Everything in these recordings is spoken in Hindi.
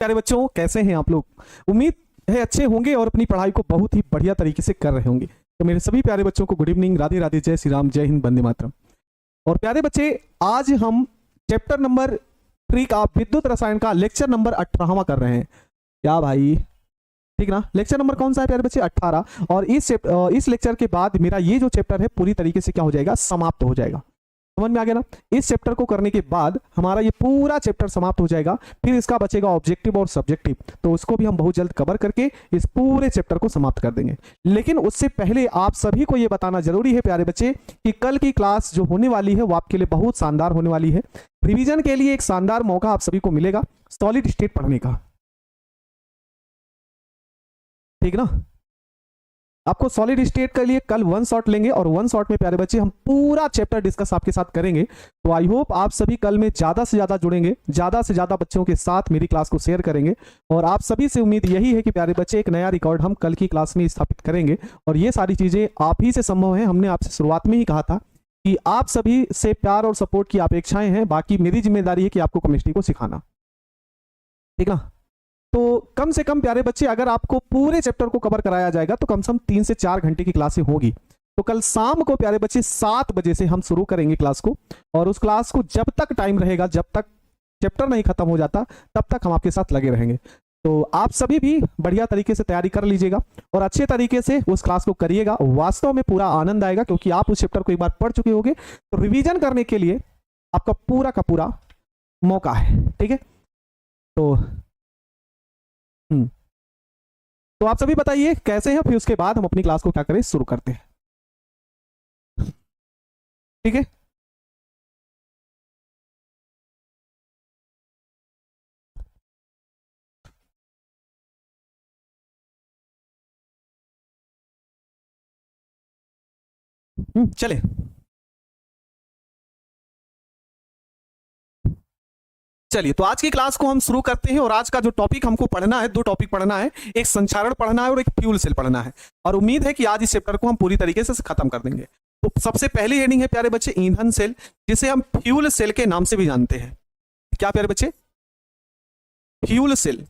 प्यारे बच्चों, कैसे हैं आप लोग? उम्मीद है अच्छे होंगे और अपनी पढ़ाई को बहुत ही बढ़िया तरीके से कर रहे होंगे। तो मेरे सभी प्यारे बच्चों को गुड इवनिंग, राधे राधे, जय श्री राम, जय हिंद, वंदे मातरम। और प्यारे बच्चे, आज हम चैप्टर नंबर 3 का विद्युत रसायन का लेक्चर नंबर 18वां कर रहे हैं। क्या भाई, ठीक ना? लेक्चर नंबर कौन सा है प्यारे बच्चे? 18। और इस लेक्चर के बाद मेरा ये जो चैप्टर है पूरी तरीके से क्या हो जाएगा? समाप्त हो जाएगा। समझ में आ गया ना? इस चैप्टर को करने के बाद हमारा ये पूरा चैप्टर समाप्त हो जाएगा। फिर इसका बचेगा ऑब्जेक्टिव और सब्जेक्टिव, तो उसको भी हम बहुत जल्द कवर करके इस पूरे चैप्टर को समाप्त कर देंगे। लेकिन उससे पहले आप सभी को ये बताना जरूरी है प्यारे बच्चे कि कल की क्लास जो होने वाली है वो आपके लिए बहुत शानदार होने वाली है। रिवीजन के लिए एक शानदार मौका आप सभी को मिलेगा सॉलिड स्टेट पढ़ने का, ठीक ना? आपको सॉलिड स्टेट के लिए कल 1 शॉट लेंगे और 1 शॉट में प्यारे बच्चे हम पूरा चैप्टर डिस्कस आपके साथ करेंगे। तो आई होप आप सभी कल में ज्यादा से ज्यादा जुड़ेंगे, ज्यादा से ज्यादा बच्चों के साथ मेरी क्लास को शेयर करेंगे। और आप सभी से उम्मीद यही है कि प्यारे बच्चे एक नया रिकॉर्ड हम कल की क्लास में स्थापित करेंगे। और ये सारी चीजें आप ही से संभव है। हमने आपसे शुरुआत में ही कहा था कि आप सभी से प्यार और सपोर्ट की अपेक्षाएं हैं, बाकी मेरी जिम्मेदारी है कि आपको केमिस्ट्री को सिखाना, ठीक ना? तो कम से कम प्यारे बच्चे, अगर आपको पूरे चैप्टर को कवर कराया जाएगा तो कम से कम 3 से 4 घंटे की क्लासें होगी। तो कल शाम को प्यारे बच्चे 7 बजे से हम शुरू करेंगे क्लास को। और उस क्लास को जब तक टाइम रहेगा, जब तक चैप्टर नहीं खत्म हो जाता, तब तक हम आपके साथ लगे रहेंगे। तो आप सभी भी बढ़िया तरीके से तैयारी कर लीजिएगा और अच्छे तरीके से उस क्लास को करिएगा। वास्तव में पूरा आनंद आएगा, क्योंकि आप उस चैप्टर को एक बार पढ़ चुके होंगे। तो रिवीजन करने के लिए आपका पूरा का पूरा मौका है, ठीक है? तो आप सभी बताइए कैसे हैं, फिर उसके बाद हम अपनी क्लास को क्या करें, शुरू करते हैं, ठीक है? चले, चलिए तो आज की क्लास को हम शुरू करते हैं। और आज का जो टॉपिक हमको पढ़ना है, 2 टॉपिक पढ़ना है, एक संचारण पढ़ना है और एक फ्यूल सेल पढ़ना है। और उम्मीद है कि आज इस चैप्टर को हम पूरी तरीके से खत्म कर देंगे। तो सबसे पहली हेडिंग है प्यारे बच्चे ईंधन सेल, जिसे हम फ्यूल सेल के नाम से भी जानते हैं। क्या प्यारे बच्चे? Fuel cell.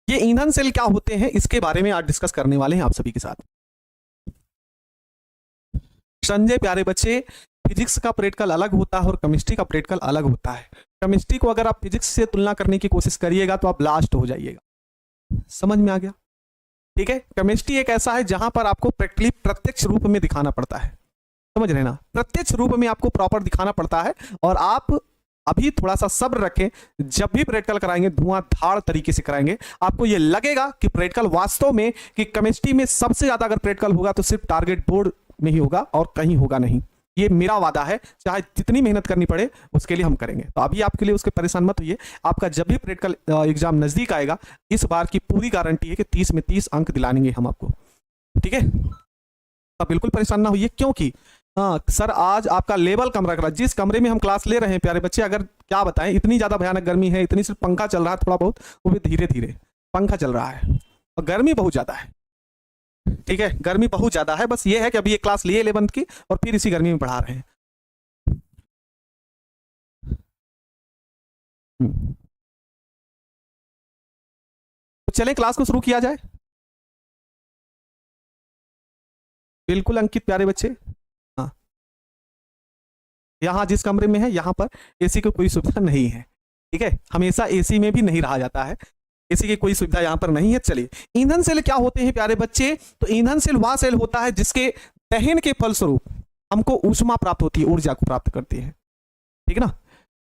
ये ईंधन सेल क्या होते हैं, इसके बारे में आज डिस्कस करने वाले हैं आप सभी के साथ। संजय प्यारे बच्चे, फिजिक्स का प्रैक्टिकल अलग होता है और केमिस्ट्री का प्रैक्टिकल अलग होता है। केमिस्ट्री को अगर आप फिजिक्स से तुलना करने की कोशिश करिएगा तो आप लास्ट हो जाइएगा। समझ में आ गया? ठीक है। केमिस्ट्री एक ऐसा है जहां पर आपको प्रैक्टिकली प्रत्यक्ष रूप में दिखाना पड़ता है। समझ रहे ना? प्रत्यक्ष रूप में आपको प्रॉपर दिखाना पड़ता है। और आप अभी थोड़ा सा सब्र रखें, जब भी प्रैक्टिकल कराएंगे धुआंधार तरीके से कराएंगे। आपको ये लगेगा कि प्रैक्टिकल वास्तव में, कि केमिस्ट्री में सबसे ज्यादा अगर प्रैक्टिकल होगा तो सिर्फ टारगेट बोर्ड में ही होगा और कहीं होगा नहीं। ये मेरा वादा है, चाहे जितनी मेहनत करनी पड़े उसके लिए हम करेंगे। तो अभी आपके लिए उसके परेशान मत होइए। आपका जब भी प्रैक्टिकल एग्जाम नजदीक आएगा, इस बार की पूरी गारंटी है कि 30 में 30 अंक दिलाएंगे हम आपको, ठीक है? तो बिल्कुल परेशान ना होइए, क्योंकि सर आज आपका लेवल कम रख रहा है। जिस कमरे में हम क्लास ले रहे हैं प्यारे बच्चे, अगर क्या बताएं, इतनी ज्यादा भयानक गर्मी है, इतनी सिर्फ पंखा चल रहा है थोड़ा बहुत, वो भी धीरे धीरे पंखा चल रहा है, और गर्मी बहुत ज्यादा है। ठीक है, गर्मी बहुत ज्यादा है। बस ये है कि अभी ये क्लास लिए 11th की और फिर इसी गर्मी में पढ़ा रहे हैं। तो चलें क्लास को शुरू किया जाए। बिल्कुल अंकित प्यारे बच्चे, हाँ, यहाँ जिस कमरे में है यहाँ पर एसी की कोई सुविधा नहीं है। ठीक है, हमेशा एसी में भी नहीं रहा जाता है, एसी की कोई सुविधा यहाँ पर नहीं है। चलिए, ईंधन सेल क्या होते हैं प्यारे बच्चे? तो ईंधन सेल वह सेल होता है जिसके दहन के फलस्वरूप हमको ऊष्मा प्राप्त होती है, ऊर्जा को प्राप्त करती है। ठीक है ना?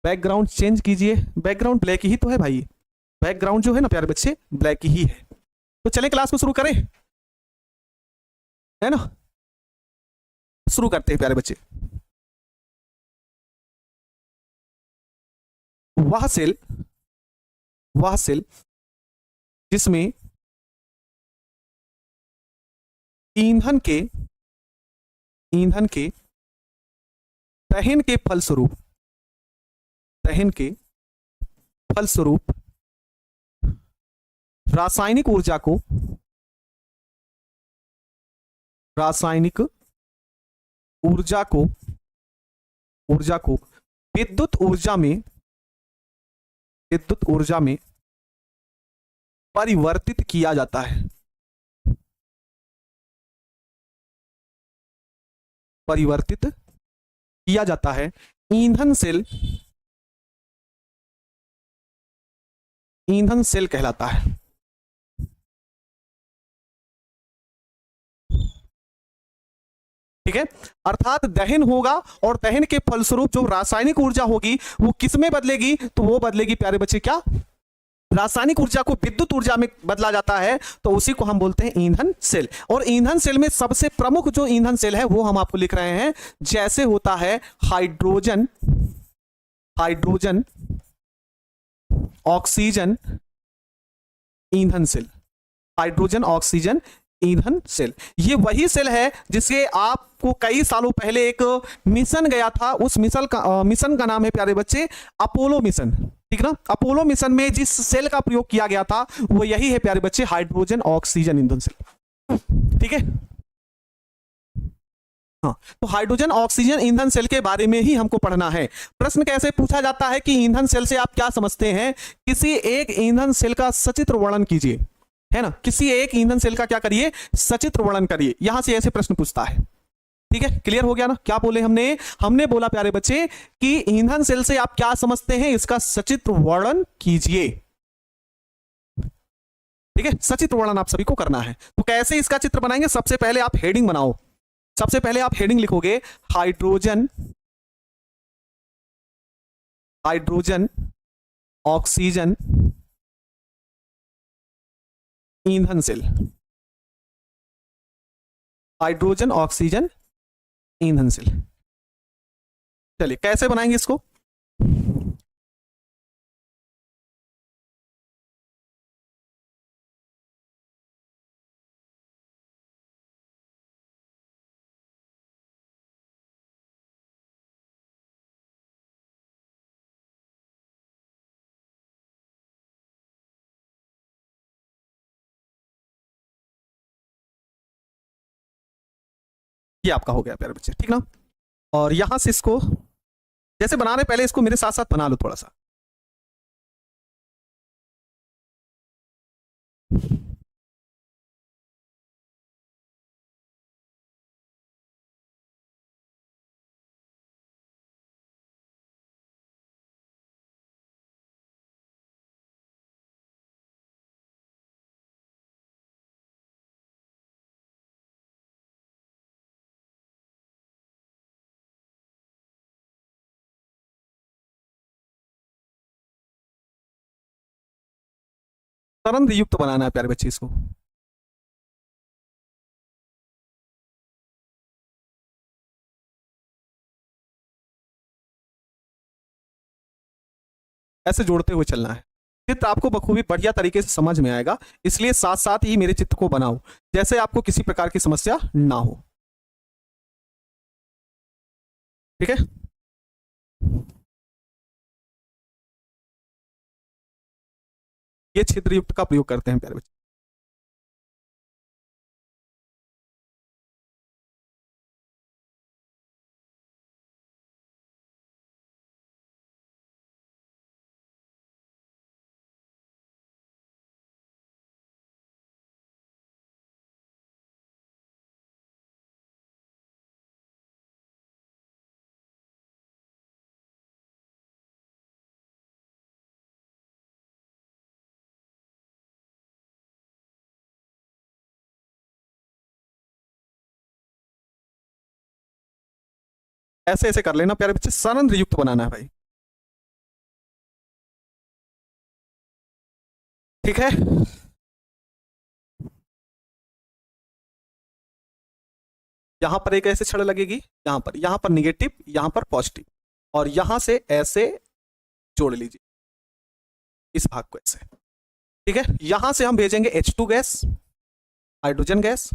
बैकग्राउंड चेंज कीजिए, बैकग्राउंड ब्लैक ही तो है भाई, बैकग्राउंड जो है ना प्यारे बच्चे ब्लैक ही है। तो चले क्लास को शुरू करें, है ना? शुरू करते हैं प्यारे बच्चे। वह सेल जिसमें ईंधन के दहन के फलस्वरूप रासायनिक ऊर्जा को विद्युत ऊर्जा में परिवर्तित किया जाता है, ईंधन सेल कहलाता है। ठीक है, अर्थात दहन होगा और दहन के फलस्वरूप जो रासायनिक ऊर्जा होगी वो किस में बदलेगी, तो वो बदलेगी प्यारे बच्चे क्या, रासायनिक ऊर्जा को विद्युत ऊर्जा में बदला जाता है, तो उसी को हम बोलते हैं ईंधन सेल। और ईंधन सेल में सबसे प्रमुख जो ईंधन सेल है वो हम आपको लिख रहे हैं, जैसे होता है हाइड्रोजन ऑक्सीजन ईंधन सेल, हाइड्रोजन ऑक्सीजन ईंधन सेल। ये वही सेल है जिसके आपको कई सालों पहले एक मिशन गया था, उस मिशन का नाम है प्यारे बच्चे अपोलो मिशन। ठीक ना, अपोलो मिशन में जिस सेल का प्रयोग किया गया था वो यही है प्यारे बच्चे, हाइड्रोजन ऑक्सीजन ईंधन सेल। ठीक है, हाँ, तो हाइड्रोजन ऑक्सीजन ईंधन सेल के बारे में ही हमको पढ़ना है। प्रश्न कैसे पूछा जाता है कि ईंधन सेल से आप क्या समझते हैं, किसी एक ईंधन सेल का सचित्र वर्णन कीजिए, है ना, किसी एक ईंधन सेल का क्या करिए, सचित्र वर्णन करिए, यहां से ऐसे प्रश्न पूछता है। ठीक है, क्लियर हो गया ना, क्या बोले हमने बोला प्यारे बच्चे कि ईंधन सेल से आप क्या समझते हैं, इसका सचित्र वर्णन कीजिए। ठीक है, सचित्र वर्णन आप सभी को करना है। तो कैसे इसका चित्र बनाएंगे, सबसे पहले आप हेडिंग बनाओ, सबसे पहले आप हेडिंग लिखोगे हाइड्रोजन ऑक्सीजन ईंधन सेल, हाइड्रोजन ऑक्सीजन ईंधन सेल। चलिए कैसे बनाएंगे इसको, ये आपका हो गया प्यारे बच्चे। ठीक ना, और यहां से इसको जैसे बना रहे पहले इसको मेरे साथ साथ बना लो थोड़ा सा। तरंग युक्त बनाना है प्यारे बच्चे इसको। ऐसे जोड़ते हुए चलना है, चित्र आपको बखूबी बढ़िया तरीके से समझ में आएगा, इसलिए साथ साथ ही मेरे चित्र को बनाओ, जैसे आपको किसी प्रकार की समस्या ना हो। ठीक है, ये छिद्र युक्त का प्रयोग करते हैं प्यारे बच्चे। ऐसे ऐसे कर लेना प्यारे बच्चे, सरंध्र युक्त बनाना है भाई। ठीक है, यहां पर एक ऐसे छड़ लगेगी, यहां पर निगेटिव, यहां पर पॉजिटिव, और यहां से ऐसे जोड़ लीजिए इस भाग को ऐसे। ठीक है, यहां से हम भेजेंगे H2 गैस, हाइड्रोजन गैस,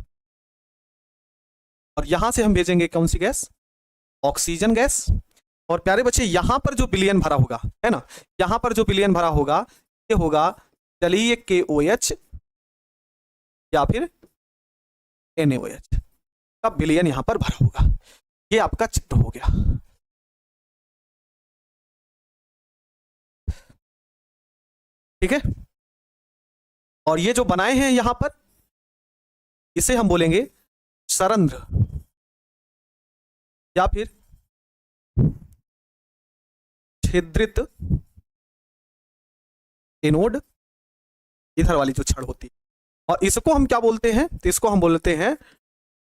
और यहां से हम भेजेंगे कौन सी गैस, ऑक्सीजन गैस। और प्यारे बच्चे यहां पर जो विलयन भरा होगा, है ना, यहां पर जो विलयन भरा होगा ये होगा जलीय KOH या फिर NaOH का विलयन यहां पर भरा होगा। ये आपका चित्र हो गया। ठीक है। और ये जो बनाए हैं यहां पर, इसे हम बोलेंगे सरंध्र या फिर छिद्रित एनोड, इधर वाली जो छड़ होती है। और इसको हम क्या बोलते हैं, तो इसको हम बोलते हैं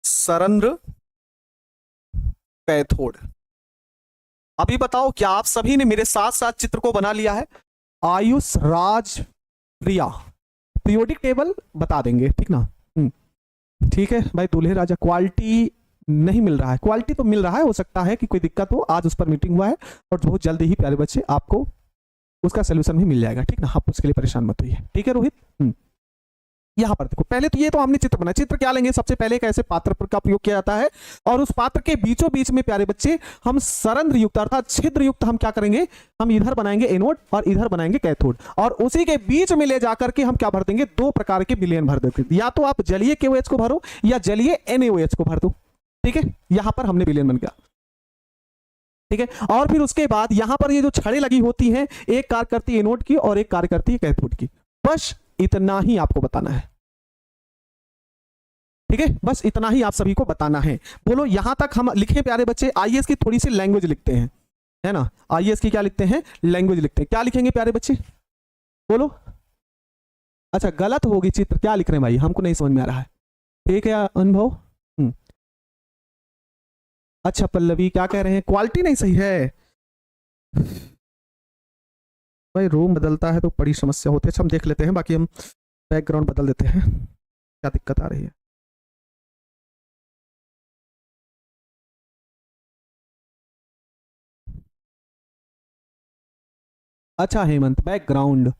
सरंध्र कैथोड। अभी बताओ, क्या आप सभी ने मेरे साथ साथ चित्र को बना लिया है? आयुष, राज, प्रिया पीरियोडिक टेबल बता देंगे, ठीक ना? ठीक है भाई। दूल्हे राजा, क्वालिटी नहीं मिल रहा है। क्वालिटी तो मिल रहा है, हो सकता है कि कोई दिक्कत हो, आज उस पर मीटिंग हुआ है और बहुत जल्दी ही प्यारे बच्चे आपको उसका सोल्यूशन भी मिल जाएगा, ठीक ना? आप उसके लिए परेशान मत होइए, ठीक है रोहित। यहां पर देखो, पहले तो ये तो हमने चित्र बनाया। चित्र क्या लेंगे? सबसे पहले एक ऐसे पात्र का प्रयोग किया जाता है और उस पात्र के बीचों बीच में प्यारे बच्चे हम सरंध्र युक्त अर्थात छिद्र युक्त हम क्या करेंगे, हम इधर बनाएंगे एनोड और इधर बनाएंगे कैथोड, और उसी के बीच में ले जाकर के हम क्या भर देंगे, दो प्रकार के विलयन भर देते हैं। या तो आप जलीय KOH को भरो या जलीय NaOH को भर दो, ठीक है। यहां पर हमने विलयन बन गया, ठीक है। और फिर उसके बाद यहां पर ये जो छड़ें लगी होती हैं, एक कार्य करती है एनोड की और एक कार्य करती है कैथोड की। बस इतना ही आपको बताना है, ठीक है। बस इतना ही आप सभी को बताना है। बोलो, यहां तक हम लिखे प्यारे बच्चे? आइए इसकी थोड़ी सी लैंग्वेज लिखते हैं, है ना? आइए इसकी क्या लिखते हैं? लैंग्वेज लिखते हैं। क्या लिखेंगे प्यारे बच्चे? बोलो। अच्छा, गलत होगी चित्र, क्या लिख रहे हैं भाई? हमको नहीं समझ में आ रहा है, ठीक है अनुभव? अच्छा पल्लवी क्या कह रहे हैं? क्वालिटी नहीं सही है भाई, रूम बदलता है तो बड़ी समस्या होती है। अच्छा हम देख लेते हैं, बाकी हम बैकग्राउंड बदल देते हैं, क्या दिक्कत आ रही है। अच्छा हेमंत, बैकग्राउंड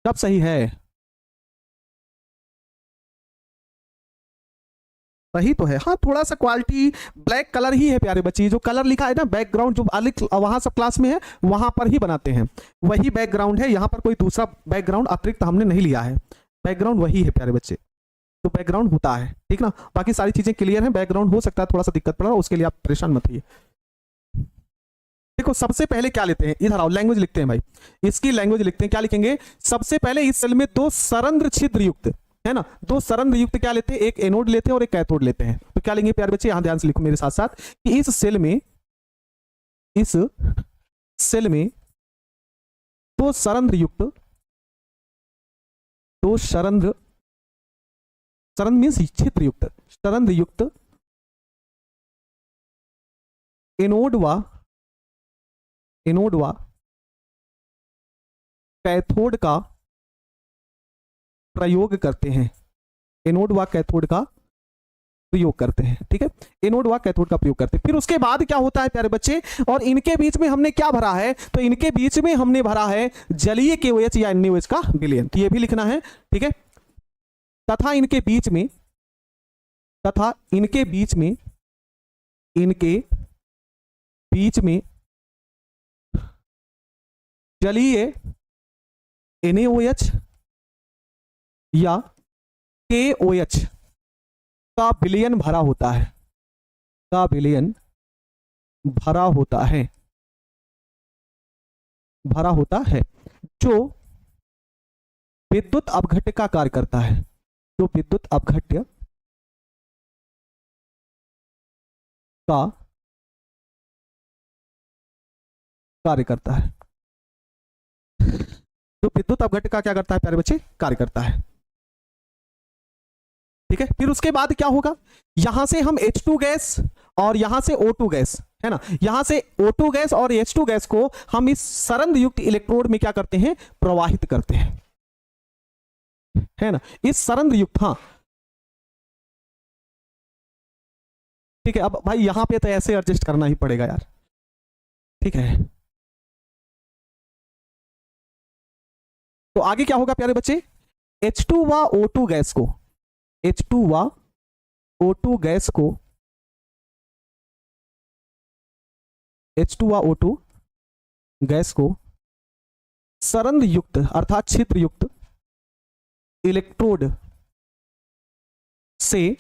सब सही है? सही तो है, हाँ। थोड़ा सा क्वालिटी ब्लैक कलर ही है प्यारे बच्चे, जो कलर लिखा है ना बैकग्राउंड, जो अलग वहां सब क्लास में है वहां पर ही बनाते हैं, वही बैकग्राउंड है। यहाँ पर कोई दूसरा बैकग्राउंड अतिरिक्त हमने नहीं लिया है, बैकग्राउंड वही है प्यारे बच्चे, तो बैकग्राउंड होता है, ठीक ना? बाकी सारी चीजें क्लियर है। बैकग्राउंड हो सकता है थोड़ा सा दिक्कत पड़ रहा है, उसके लिए आप परेशान मत होइए। देखो सबसे पहले क्या लेते हैं, इधर आओ, लैंग्वेज लिखते हैं भाई, इसकी लैंग्वेज लिखते हैं। क्या लिखेंगे? सबसे पहले इस सेल में दो सरंध्र छिद्र युक्त, है ना, दो सरंध्र युक्त क्या लेते हैं, एक एनोड लेते हैं और एक कैथोड लेते हैं। तो क्या लेंगे प्यारे बच्चे? यहां ध्यान से लिखो मेरे साथ साथ कि इस सेल में दो सरंध्र युक्त, दो सरंध्र मीन्स छिद्र युक्त, सरंध्र युक्त एनोड व कैथोड का प्रयोग करते हैं, एनोड व कैथोड का प्रयोग करते हैं, ठीक है। एनोड व कैथोड का प्रयोग करते हैं। फिर उसके बाद क्या होता है प्यारे बच्चे, और इनके बीच में हमने क्या भरा है, तो इनके बीच में हमने भरा है जलीय KOH या NaOH का विलयन, तो ये भी लिखना है, ठीक है। तथा इनके बीच में जलीय NaOH या KOH का विलयन भरा होता है, जो विद्युत अपघट्य का कार्य करता है, जो विद्युत अपघट्य का कार्य करता है, जो विद्युत अपघट्य का क्या करता है प्यारे बच्चे? कार्य करता है, ठीक है। फिर उसके बाद क्या होगा, यहां से हम H2 गैस और यहां से O2 गैस, है ना, यहां से O2 गैस और H2 गैस को हम इस सरंध्र युक्त इलेक्ट्रोड में क्या करते हैं? प्रवाहित करते हैं, है ना, इस सरंध्र युक्त, हाँ ठीक है। अब भाई यहां पे तो ऐसे एडजस्ट करना ही पड़ेगा यार, ठीक है। तो आगे क्या होगा प्यारे बच्चे? H2 व O2 गैस को, H2 व O2 गैस को, H2 व O2 गैस को सरंध्र युक्त अर्थात छिद्र युक्त इलेक्ट्रोड से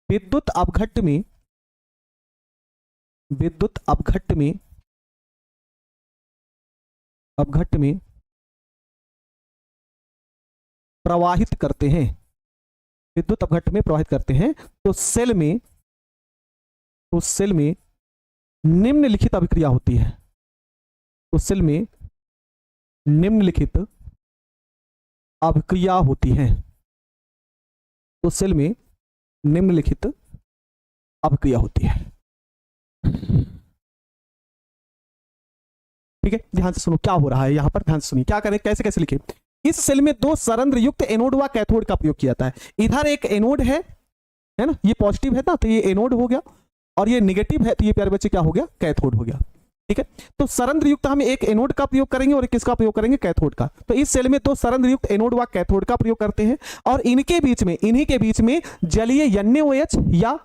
विद्युत अपघट्य में प्रवाहित करते हैं, विद्युत अपघट्ट में प्रवाहित करते हैं, तो सेल में निम्नलिखित अभिक्रिया होती है। तो सेल में निम्नलिखित अभिक्रिया होती है। तो सेल में निम्नलिखित अभिक्रिया होती है। ठीक है, ध्यान से सुनो क्या हो रहा है यहां पर, ध्यान से सुनिए क्या करें, कैसे कैसे लिखे। इस सेल में 2 सरंध्र युक्त एनोड व कैथोड का प्रयोग किया जाता है। इधर एक एनोड है ना, ये पॉजिटिव है ना, तो ये एनोड हो गया, और ये नेगेटिव है तो ये प्यारे बच्चे क्या हो गया, कैथोड हो गया। ठीक है, तो सरंध्र युक्त हम एक एनोड का प्रयोग करेंगे और किसका प्रयोग करेंगे, कैथोड का। तो इस सेल में 2 सरंध्र युक्त एनोड व कैथोड का प्रयोग करते हैं, और इनके बीच में, इन्हीं के बीच में जलीय NaOH या,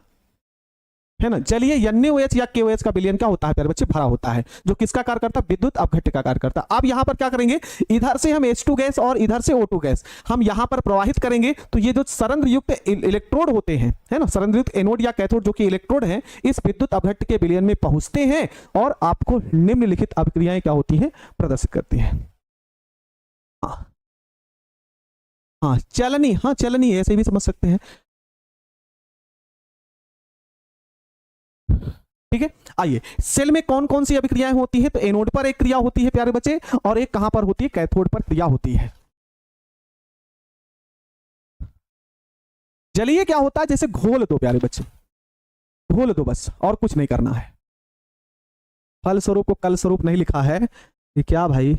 है ना, जलीय NaOH या KOH का विलयन क्या होता है प्यारे बच्चे, भरा होता है, जो किसका कार्य करता है, विद्युत अपघट्ट का कार्य करता है। अब यहां पर क्या करेंगे, इधर से हम H2 गैस और इधर से O2 गैस हम यहां पर प्रवाहित करेंगे, तो ये जो सरंध्र युक्त इलेक्ट्रोड होते हैं, है ना, सरंध्र युक्त एनोड या कैथोड जो कि इलेक्ट्रोड हैं, इस विद्युत अपघट्ट के विलयन में पहुंचते हैं और आपको निम्नलिखित अभिक्रियाएं क्या होती हैं, प्रदर्शित करती हैं। हाँ चलनी, हाँ चलनी ऐसे भी समझ सकते हैं। ठीक है, आइए, सेल में कौन कौन सी अभिक्रियाएं होती हैं, तो एनोड पर एक क्रिया होती है प्यारे बच्चे, और एक कहां पर होती है, कैथोड पर क्रिया होती है। जलीय क्या होता है, जैसे घोल दो प्यारे बच्चे, घोल दो बस, और कुछ नहीं करना है। फल स्वरूप को कल स्वरूप नहीं लिखा है, ये क्या भाई।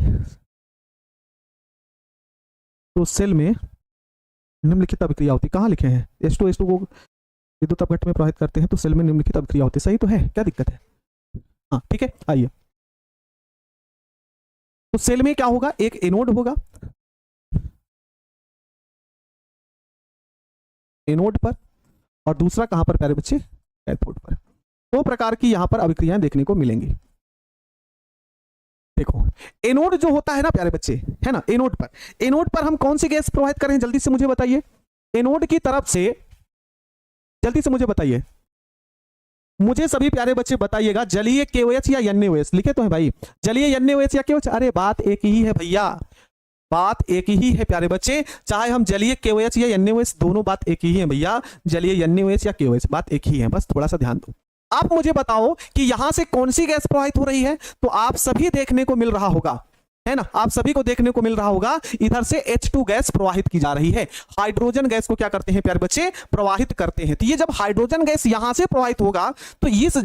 तो सेल में निम्नलिखित अभिक्रिया होती, कहां लिखे हैं, H2 को विद्युत अपघट्ट में प्रवाहित करते हैं, तो सेल में निम्नलिखित अभिक्रिया होती है। सही तो है, क्या दिक्कत है। हाँ ठीक है, आइए, तो सेल में क्या होगा, एक एनोड होगा, एनोड पर, और दूसरा कहां पर प्यारे बच्चे, कैथोड पर। 2 प्रकार की यहां पर अभिक्रियाएं देखने को मिलेंगी। देखो, एनोड जो होता है ना प्यारे बच्चे, है ना, एनोड पर हम कौन सी गैस प्रवाहित करें, जल्दी से मुझे बताइए। एनोड की तरफ से जल्दी से मुझे बताइए, मुझे सभी प्यारे बच्चे बताइएगा, जलीय KOH या NaOH लिखे तो है भाई, जलीय NaOH या KOH। अरे बात एक ही है भैया, बात एक ही है प्यारे बच्चे, चाहे हम जलीय KOH या NaOH, दोनों बात एक ही है भैया, जलीय NaOH या KOH बात एक ही है, बस थोड़ा सा ध्यान दो। आप मुझे बताओ कि यहां से कौन सी गैस प्रवाहित हो रही है, तो आप सभी देखने को मिल रहा होगा, है ना, आप सभी को देखने को मिल रहा होगा, इधर से H2 गैस प्रवाहित की जा रही है। हाइड्रोजन गैस को क्या करते हैं प्यारे बच्चे, प्रवाहित करते हैं। तो ये जब हाइड्रोजन गैस यहां से प्रवाहित होगा, तो इस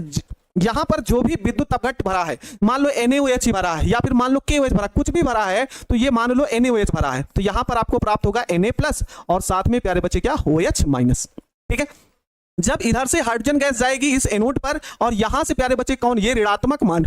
यहां पर जो भी विद्युत अपघट्ट भरा है, मान लो NaOH ही भरा है, या फिर मान लो KOH भरा, कुछ भी भरा है, तो ये मान लो NaOH भरा है, तो यहां पर आपको प्राप्त होगा Na+ और साथ में प्यारे बच्चे क्या, OH-। ठीक है, जब इधर से हाइड्रोजन गैस जाएगी इस एनोड पर, और यहां से प्यारे बच्चे कौन, ये ऋणात्मक मान,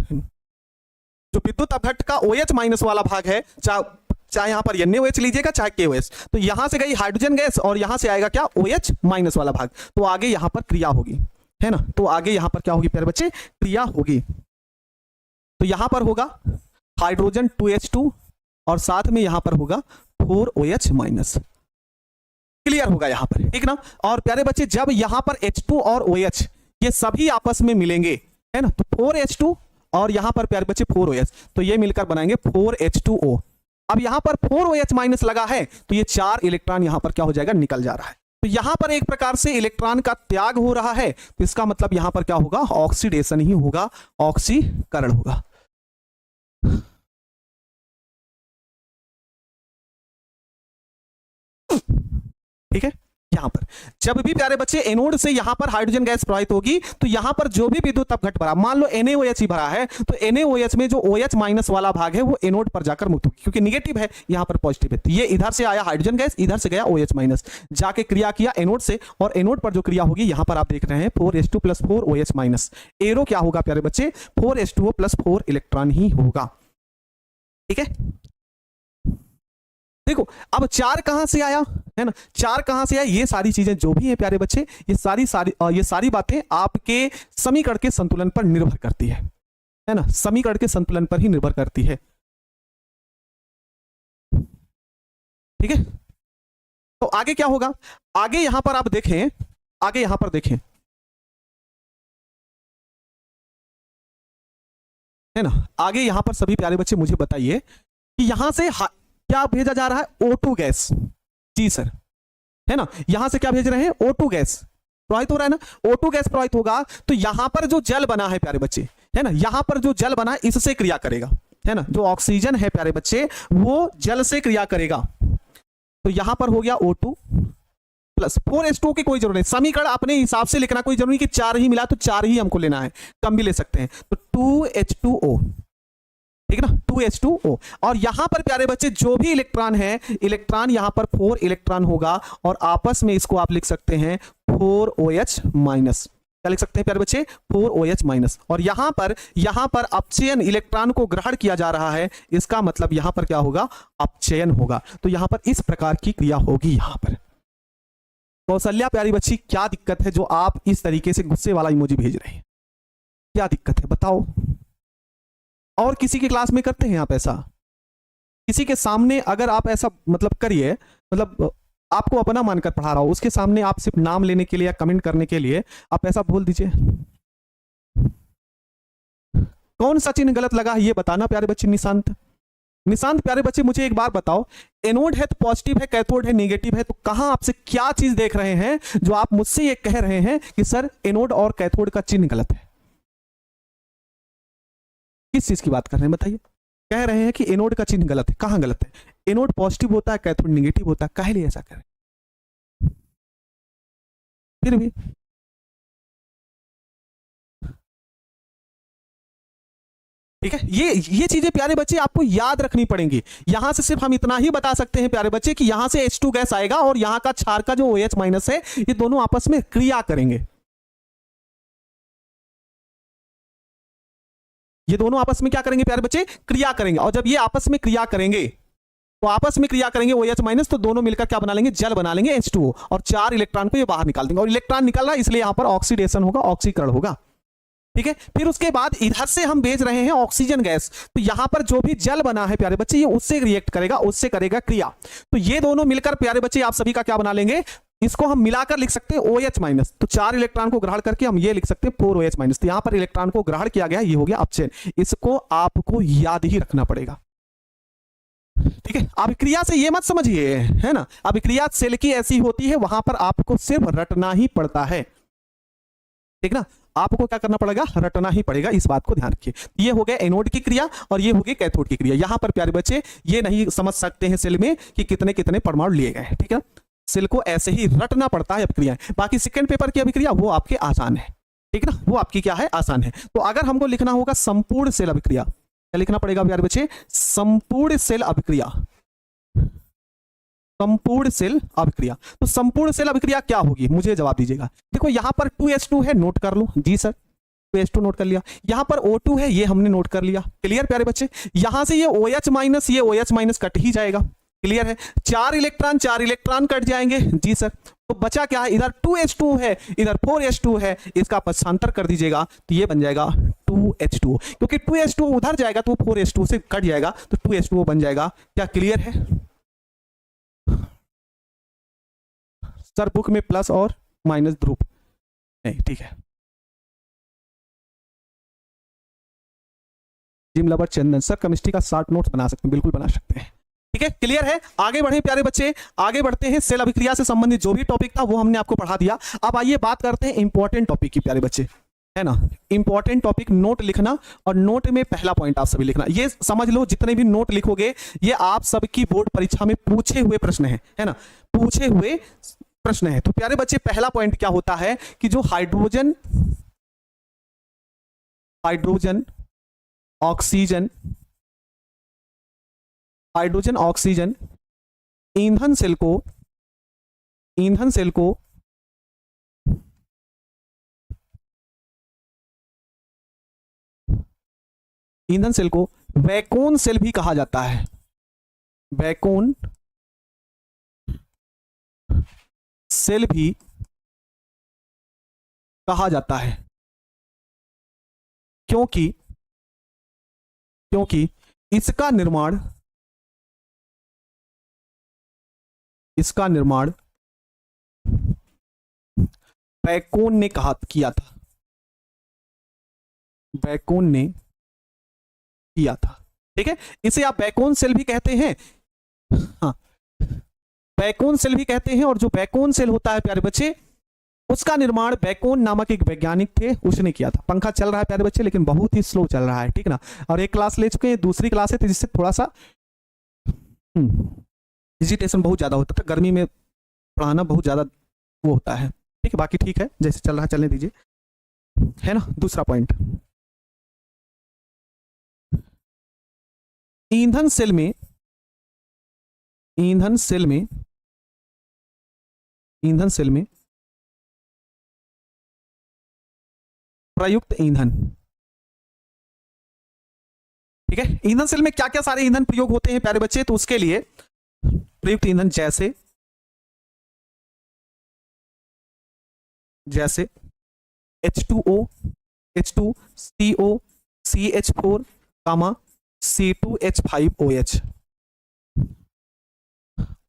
जो विद्युत अपघट्ट का OH- वाला भाग है, चाहे यहां पर NaOH लीजिएगा चाहे KOH, तो यहां से गई हाइड्रोजन गैस और यहां से आएगा क्या, OH- वाला भाग, तो आगे यहां पर क्रिया होगी, है ना, तो आगे यहां पर क्या होगी प्यारे बच्चे, क्रिया होगी। तो यहां पर होगा हाइड्रोजन 2H2 और साथ में यहां पर होगा 4OH-। क्लियर होगा यहां पर, ठीक ना। और प्यारे बच्चे जब यहां पर H2 और OH ये सभी आपस में मिलेंगे, है ना, तो 4H2 और यहां पर प्यारे बच्चे 4OH, तो ये मिलकर बनाएंगे 4H2O। अब यहां पर 4OH- लगा है, तो ये 4 इलेक्ट्रॉन यहां पर क्या हो जाएगा, निकल जा रहा है। तो यहां पर एक प्रकार से इलेक्ट्रॉन का त्याग हो रहा है, तो इसका मतलब यहां पर क्या होगा, ऑक्सीडेशन ही होगा, ऑक्सीकरण होगा। ठीक है, यहां पर जब भी प्यारे बच्चे एनोड से यहां पर हाइड्रोजन गैस प्रवाहित होगी, तो यहां पर जो भी विद्युत अपघट्ट भरा, मान लो NaOH ही भरा है, तो NaOH में जो OH- वाला भाग है वो एनोड पर जाकर मुक्त होगी, क्योंकि निगेटिव है, यहां पर पॉजिटिव है। तो ये इधर से आया हाइड्रोजन गैस, इधर से गया OH-, जाके क्रिया किया एनोड से, और एनोड पर जो क्रिया होगी यहां पर आप देख रहे हैं 4H2 + 4 OH-। एरो क्या होगा प्यारे बच्चे, 4H2O + 4 इलेक्ट्रॉन ही होगा। ठीक है, देखो अब 4 कहां से आया, है ना, 4 कहां से आया, ये सारी चीजें जो भी है प्यारे बच्चे, ये सारी बातें आपके समीकरण के संतुलन पर निर्भर करती है ना, समीकरण के संतुलन पर ही निर्भर करती है। ठीक है, तो आगे क्या होगा, आगे यहां पर आप देखें, आगे यहां पर देखें, है ना, आगे यहां पर सभी प्यारे बच्चे मुझे बताइए कि यहां से क्या भेजा जा रहा है, O2 गैस, जी सर, है ना। यहां से क्या भेज रहे हैं, O2 गैस प्रवाहित हो रहा है ना, O2 गैस प्रवाहित होगा तो यहां पर जो जल बना है प्यारे बच्चे, है ना, यहां पर जो जल बना इससे क्रिया करेगा, है ना, जो ऑक्सीजन है प्यारे बच्चे वो जल से क्रिया करेगा। तो यहां पर हो गया O2 प्लस 4H2O की कोई जरूरत नहीं, समीकरण अपने हिसाब से लिखना, कोई जरूरी कि 4 ही मिला तो 4 ही हमको लेना है, कम भी ले सकते हैं। तो 2H2O, ठीक है ना, 2H2O। और यहां पर प्यारे बच्चे जो भी इलेक्ट्रॉन है, इलेक्ट्रॉन यहां पर 4 इलेक्ट्रॉन होगा और आपस में इसको आप लिख सकते हैं 4OH माइनस। क्या लिख सकते हैं प्यारे बच्चे, 4OH माइनस। और यहां पर अपचयन, इलेक्ट्रॉन को ग्रहण किया जा रहा है, इसका मतलब यहां पर क्या होगा, अपचयन होगा। तो यहां पर इस प्रकार की क्रिया होगी। यहां पर कौशल्या प्यारी बच्ची, क्या दिक्कत है जो आप इस तरीके से गुस्से वाला इमोजी भेज रहे हैं, क्या दिक्कत है बताओ। और किसी की क्लास में करते हैं आप ऐसा, किसी के सामने अगर आप ऐसा मतलब करिए, मतलब आपको अपना मानकर पढ़ा रहा हो, उसके सामने आप सिर्फ नाम लेने के लिए या कमेंट करने के लिए आप ऐसा बोल दीजिए। कौन सा चिन्ह गलत लगा है ये बताना प्यारे बच्चे। निशांत प्यारे बच्चे मुझे एक बार बताओ, एनोड है तो पॉजिटिव है, कैथोड है नेगेटिव है, तो कहां आपसे क्या चीज देख रहे हैं जो आप मुझसे ये कह रहे हैं कि सर एनोड और कैथोड का चिन्ह गलत है। किस चीज की बात कर रहे हैं बताइए। कह रहे हैं कि एनोड का चिन्ह गलत है, कहां गलत है, एनोड पॉजिटिव होता है कैथोड नेगेटिव होता है, काहे लिए ऐसा करें फिर भी। ठीक है, ये चीजें प्यारे बच्चे आपको याद रखनी पड़ेंगी। यहां से सिर्फ हम इतना ही बता सकते हैं प्यारे बच्चे कि यहां से H2 गैस आएगा और यहां का क्षार का जो OH माइनस है, ये दोनों आपस में क्रिया करेंगे। ये दोनों आपस में क्या करेंगे प्यारे बच्चे, क्रिया करेंगे। और जब ये आपस में क्रिया करेंगे तो आपस में क्रिया करेंगे OH माइनस, तो दोनों मिलकर क्या बना लेंगे, जल बना लेंगे H2O, और 4 इलेक्ट्रॉन को ये बाहर निकाल देंगे। और इलेक्ट्रॉन निकल रहा है इसलिए यहां पर ऑक्सीडेशन होगा, ऑक्सीकरण होगा। ठीक है, फिर उसके बाद इधर से हम भेज रहे हैं ऑक्सीजन गैस, तो यहां पर जो भी जल बना है प्यारे बच्चे, ये उससे रिएक्ट करेगा, उससे करेगा क्रिया। तो ये दोनों मिलकर प्यारे बच्चे आप सभी का क्या बना लेंगे, इसको हम मिलाकर लिख सकते हैं OH माइनस। तो 4 इलेक्ट्रॉन को ग्रहण करके हम ये लिख सकते हैं 4OH माइनस। तो यहां पर इलेक्ट्रॉन को ग्रहण किया गया, ये हो गया अपचयन। इसको आपको याद ही रखना पड़ेगा। ठीक है, अभिक्रिया से ये मत समझिए, है ना, अभिक्रिया सेल की ऐसी होती है, वहां पर आपको सिर्फ रटना ही पड़ता है। ठीक ना, आपको क्या करना पड़ेगा, रटना ही पड़ेगा, इस बात को ध्यान रखिए। ये हो गया एनोड की क्रिया और ये हो गई कैथोड की क्रिया। यहां पर प्यारे बच्चे ये नहीं समझ सकते हैं सेल में कि कितने कितने परमाणु लिए गए। ठीक है, सेल को ऐसे ही रटना पड़ता है अभिक्रिया। बाकी सेकंड पेपर की अभिक्रिया वो आपके आसान है। ठीक है ना, वो आपकी क्या है, आसान है। तो अगर हमको लिखना होगा संपूर्ण सेल अभिक्रिया, क्या लिखना पड़ेगा प्यारे बच्चे, संपूर्ण सेल अभिक्रिया। संपूर्ण सेल अभिक्रिया, तो संपूर्ण सेल अभिक्रिया क्या होगी, मुझे जवाब दीजिएगा। देखो यहां पर 2H2 है, नोट कर लो जी सर, 2H2 नोट कर लिया। यहां पर O2 है, ये हमने नोट कर लिया। क्लियर प्यारे बच्चे, यहां से ये OH माइनस, ये OH माइनस कट ही जाएगा। क्लियर है, 4 इलेक्ट्रॉन कट जाएंगे जी सर। तो बचा क्या है, इधर 2H2 है, इधर 4H2 है, इसका पक्षांतर कर दीजिएगा तो ये बन जाएगा 2H2O। क्योंकि 2H2 उधर जाएगा तो 4H2 से कट जाएगा, तो 2H2O बन जाएगा। क्या क्लियर है सर, बुक में प्लस और माइनस ध्रुव नहीं, ठीक है। जिम लवर चंदन सर, केमिस्ट्री का शॉर्ट नोट्स बना सकते हैं, बिल्कुल बना सकते हैं। ठीक है, क्लियर है, आगे बढ़े प्यारे बच्चे, आगे बढ़ते हैं। सेल अभिक्रिया से संबंधित जो भी टॉपिक था वो हमने आपको पढ़ा दिया। अब आइए बात करते हैं इंपॉर्टेंट टॉपिक की प्यारे बच्चे, है ना। इंपॉर्टेंट टॉपिक नोट लिखना, और नोट में पहला पॉइंट आप सभी लिखना। ये समझ लो जितने भी नोट लिखोगे ये आप सबकी बोर्ड परीक्षा में पूछे हुए प्रश्न है ना, पूछे हुए प्रश्न है। तो प्यारे बच्चे पहला पॉइंट क्या होता है कि जो हाइड्रोजन ऑक्सीजन ईंधन सेल को वैकोन सेल भी कहा जाता है। वैकोन सेल भी कहा जाता है, क्योंकि इसका निर्माण बैकोन ने किया था। ठीक है, इसे आप बैकोन सेल भी कहते हैं। हाँ, बैकोन सेल भी कहते हैं। और जो बैकोन सेल होता है प्यारे बच्चे, उसका निर्माण बैकोन नामक एक वैज्ञानिक थे, उसने किया था। पंखा चल रहा है प्यारे बच्चे, लेकिन बहुत ही स्लो चल रहा है, ठीक ना। और एक क्लास ले चुके हैं, दूसरी क्लास है, तो जिससे थोड़ा सा हेजिटेशन बहुत ज्यादा होता था, गर्मी में पढ़ाना बहुत ज्यादा वो होता है, ठीक है। बाकी ठीक है, जैसे चल रहा है चलने दीजिए, है ना। दूसरा पॉइंट, ईंधन सेल में प्रयुक्त ईंधन, ठीक है। ईंधन सेल में क्या क्या सारे ईंधन प्रयोग होते हैं प्यारे बच्चे, तो उसके लिए प्रयुक्त ईंधन जैसे H2O, H2CO, CH4, C2H5OH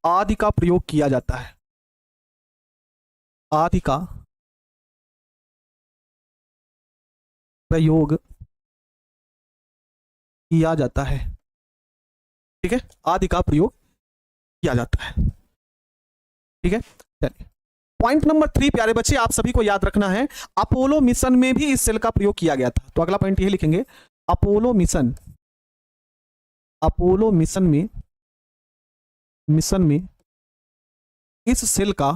आदि का प्रयोग किया जाता है, आदि का प्रयोग किया जाता है, ठीक है। आदि का प्रयोग किया जाता है, ठीक है। चलिए पॉइंट नंबर 3 प्यारे बच्चे, आप सभी को याद रखना है, अपोलो मिशन में भी इस सेल का प्रयोग किया गया था। तो अगला पॉइंट ये लिखेंगे, अपोलो मिशन में इस सेल का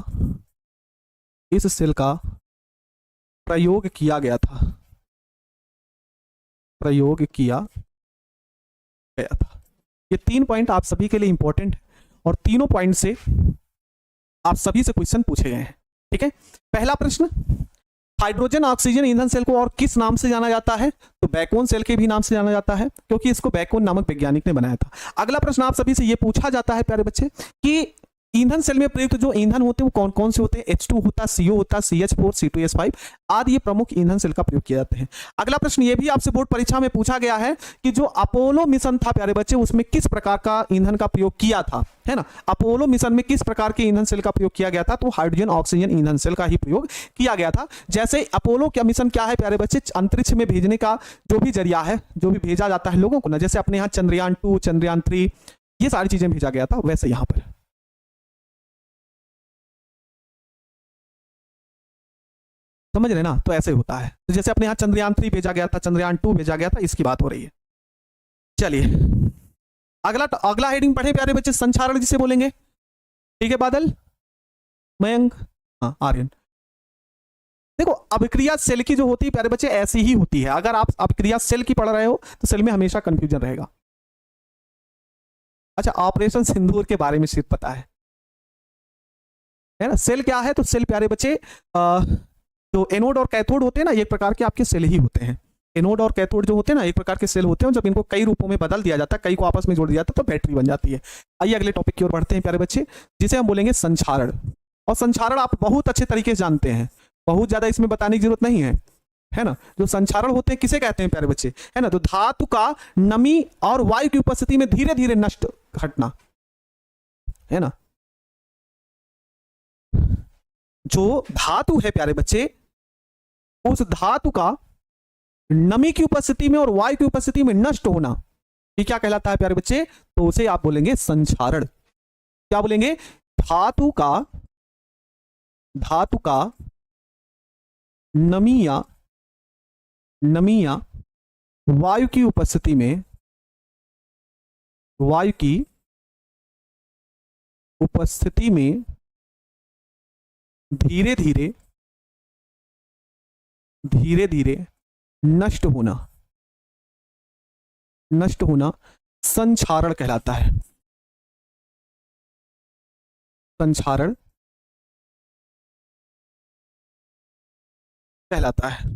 प्रयोग किया गया था, ये 3 पॉइंट आप सभी के लिए इंपॉर्टेंट है, और तीनों पॉइंट से आप सभी से क्वेश्चन पूछे गए हैं, ठीक है। पहला प्रश्न, हाइड्रोजन ऑक्सीजन ईंधन सेल को और किस नाम से जाना जाता है, तो बैकोन सेल के भी नाम से जाना जाता है, क्योंकि इसको बैकोन नामक वैज्ञानिक ने बनाया था। अगला प्रश्न आप सभी से यह पूछा जाता है प्यारे बच्चे कि ईंधन सेल में प्रयुक्त जो ईंधन होते हैं वो कौन कौन से होते हैं, H2 होता है, CO होता है, CH4, C2H5 आदि ये प्रमुख ईंधन सेल का प्रयोग किए जाते हैं। अगला प्रश्न ये भी आपसे बोर्ड परीक्षा में पूछा गया है कि जो अपोलो मिशन था प्यारे बच्चे, उसमें किस प्रकार का ईंधन का प्रयोग किया था, है ना। अपोलो मिशन में किस प्रकार के ईंधन सेल का प्रयोग किया गया था, तो हाइड्रोजन ऑक्सीजन ईंधन सेल का ही प्रयोग किया गया था। जैसे अपोलो का मिशन क्या है प्यारे बच्चे, अंतरिक्ष में भेजने का जो भी जरिया है, जो भी भेजा जाता है लोगों को ना, जैसे अपने यहाँ चंद्रयान 2, चंद्रयान 3, ये सारी चीजें भेजा गया था, वैसे यहां पर समझ रहे ना। तो ऐसे होता है, तो जैसे अपने यहाँ चंद्रयान 3 भेजा गया था, चंद्रयान 2 भेजा गया था, इसकी बात हो रही है। चलिए अगला हेडिंग पढ़े प्यारे बच्चे, संचारण जिसे बोलेंगे, ठीक है। बादल, मयंक, हाँ आर्यन। देखो अभिक्रिया सेल की जो होती है प्यारे बच्चे ऐसी ही होती है। अगर आप अभिक्रिया सेल की पढ़ रहे हो तो सेल में हमेशा कंफ्यूजन रहेगा। अच्छा, ऑपरेशन सिंदूर के बारे में सिर्फ पता है ना। सेल क्या है, तो सेल प्यारे बच्चे जो एनोड और कैथोड होते हैं ना, एक प्रकार के आपके सेल ही होते हैं। एनोड और कैथोड जो होते हैं ना, एक प्रकार के सेल होते हैं। जब इनको कई रूपों में बदल दिया जाता है, कई को आपस में जोड़ दिया जाता है, तो बैटरी बन जाती है। आइए अगले टॉपिक की ओर बढ़ते हैं प्यारे बच्चे, जिसे हम बोलेंगे संचारण। और संचारण आप बहुत अच्छे तरीके से जानते हैं, बहुत ज्यादा इसमें बताने की जरूरत नहीं है ना। जो संचारण होते हैं किसे कहते हैं प्यारे बच्चे, है ना, तो धातु का नमी और वायु की उपस्थिति में धीरे धीरे नष्ट घटना, है ना। जो धातु है प्यारे बच्चे, उस धातु का नमी की उपस्थिति में और वायु की उपस्थिति में नष्ट होना, ये क्या कहलाता है प्यारे बच्चे, तो उसे आप बोलेंगे संचारण। क्या बोलेंगे, धातु का नमी या वायु की उपस्थिति में धीरे धीरे नष्ट होना संचारण कहलाता है। संचारण कहलाता है,